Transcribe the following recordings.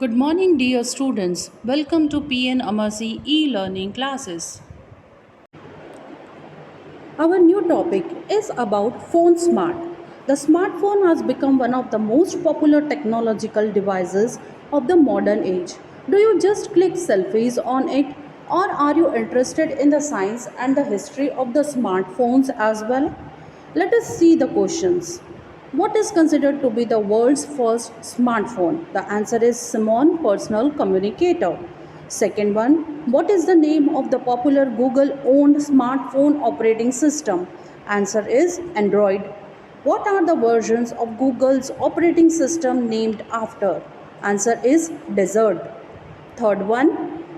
Good morning, dear students. Welcome to PN Amasi e-learning classes. Our new topic is about phone smart. The smartphone has become one of the most popular technological devices of the modern age. Do you just click selfies on it, or are you interested in the science and the history of the smartphones as well? Let us see the questions. What is considered to be the world's first smartphone? The answer is Simon Personal Communicator. Second one, what is the name of the popular Google owned smartphone operating system? Answer is Android. What are the versions of Google's operating system named after? Answer is Desert. Third one,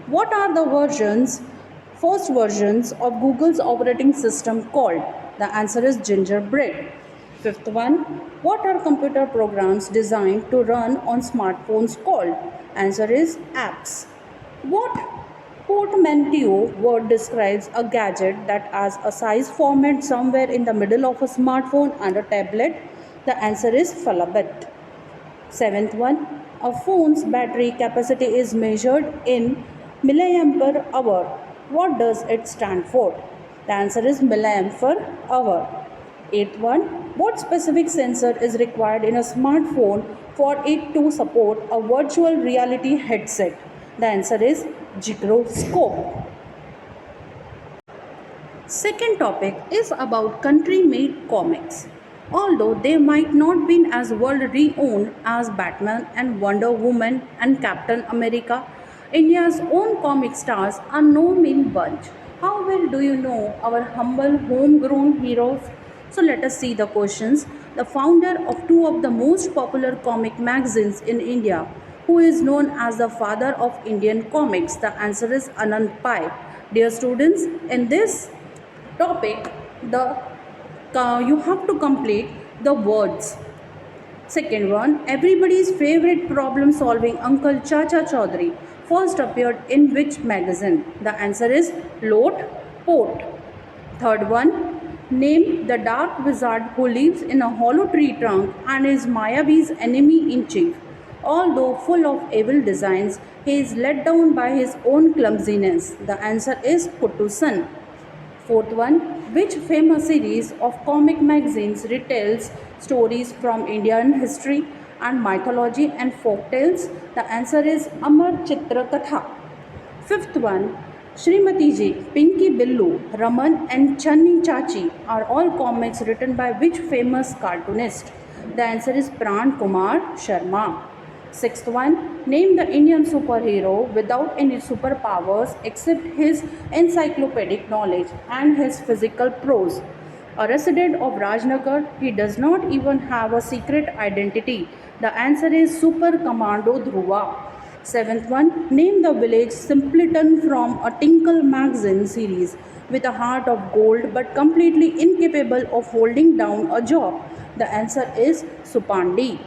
what are the first versions of Google's operating system called? The answer is Gingerbread. Fifth one, what are computer programs designed to run on smartphones called? Answer is apps. What portmanteau word describes a gadget that has a size format somewhere in the middle of a smartphone and a tablet? The answer is Falabet. Seventh one, a phone's battery capacity is measured in milliampere hour. What does it stand for? The answer is milliampere hour. Eighth one, what specific sensor is required in a smartphone for it to support a virtual reality headset? The answer is gyroscope. Second topic is about country-made comics. Although they might not be as world-renowned as Batman and Wonder Woman and Captain America, India's own comic stars are no mean bunch. How well do you know our humble homegrown heroes? So let us see the questions. The founder of two of the most popular comic magazines in India, who is known as the father of Indian comics? The answer is Anand Pai. Dear students, in this topic, the you have to complete the words. Second one, everybody's favorite problem solving uncle Chacha Chaudhary first appeared in which magazine? The answer is Lot Port. Third one, name the dark wizard who lives in a hollow tree trunk and is Mayavi's enemy in chief. Although full of evil designs, he is let down by his own clumsiness. The answer is Kutusan. Fourth one, which famous series of comic magazines retells stories from Indian history and mythology and folk tales? The answer is Amar Chitra Katha. Fifth one, Srimati Ji, Pinky Billu, Raman and Channi Chachi are all comics written by which famous cartoonist? The answer is Pran Kumar Sharma. Sixth one, name the Indian superhero without any superpowers except his encyclopedic knowledge and his physical prose. A resident of Rajnagar, he does not even have a secret identity. The answer is Super Commando Dhruva. Seventh one, name the village simpleton from a Tinkle magazine series with a heart of gold but completely incapable of holding down a job. The answer is Supandi.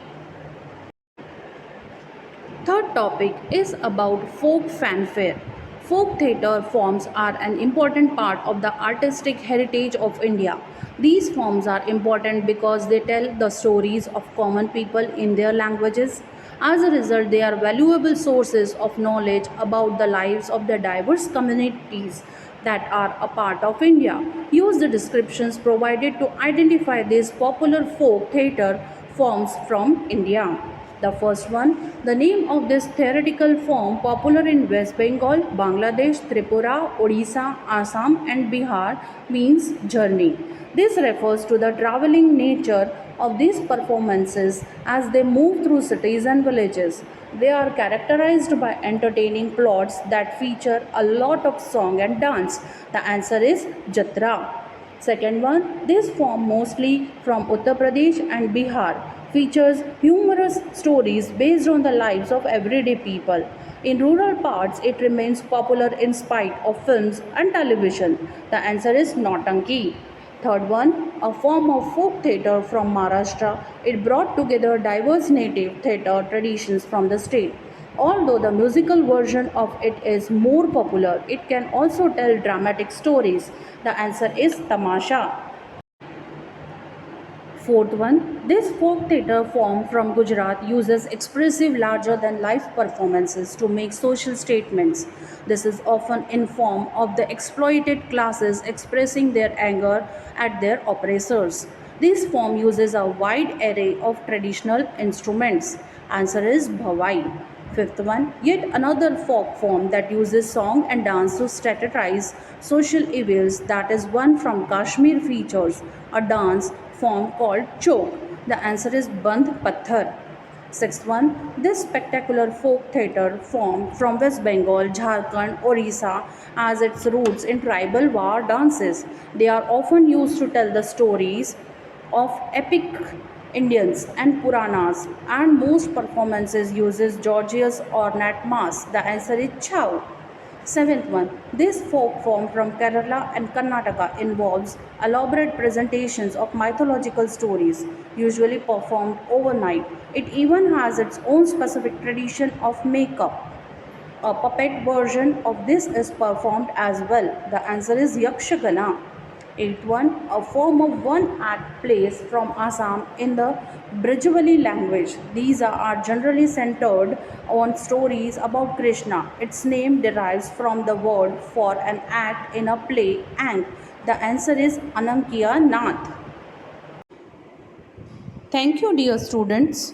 Third topic is about folk fanfare. Folk theatre forms are an important part of the artistic heritage of India. These forms are important because they tell the stories of common people in their languages. As a result, they are valuable sources of knowledge about the lives of the diverse communities that are a part of India. Use the descriptions provided to identify these popular folk theatre forms from India. The first one, the name of this theoretical form popular in West Bengal, Bangladesh, Tripura, Odisha, Assam and Bihar means journey. This refers to the traveling nature of these performances as they move through cities and villages. They are characterized by entertaining plots that feature a lot of song and dance. The answer is Jatra. Second one, this form mostly from Uttar Pradesh and Bihar features humorous stories based on the lives of everyday people. In rural parts, it remains popular in spite of films and television. The answer is Nautanki. Third one, a form of folk theatre from Maharashtra. It brought together diverse native theatre traditions from the state. Although the musical version of it is more popular, it can also tell dramatic stories. The answer is Tamasha. Fourth one, this folk theatre form from Gujarat uses expressive larger than life performances to make social statements. This is often in form of the exploited classes expressing their anger at their oppressors. This form uses a wide array of traditional instruments. Answer is Bhavai. Fifth one, yet another folk form that uses song and dance to satirize social evils, that is one from Kashmir, features a dance form called chok. The answer is Bandh Patthar. Sixth one, this spectacular folk theatre form from West Bengal, Jharkhand, Orissa has its roots in tribal war dances. They are often used to tell the stories of epic Indians and Puranas, and most performances uses Georgia's ornate mass. The answer is Chow. Seventh one, this folk form from Kerala and Karnataka involves elaborate presentations of mythological stories, usually performed overnight. It even has its own specific tradition of makeup. A puppet version of this is performed as well. The answer is Yakshagana. Eighth one, a form of one act plays from Assam in the Brajavali language. These are generally centered on stories about Krishna. Its name derives from the word for an act in a play, Ank. The answer is Anankiya Nath. Thank you, dear students.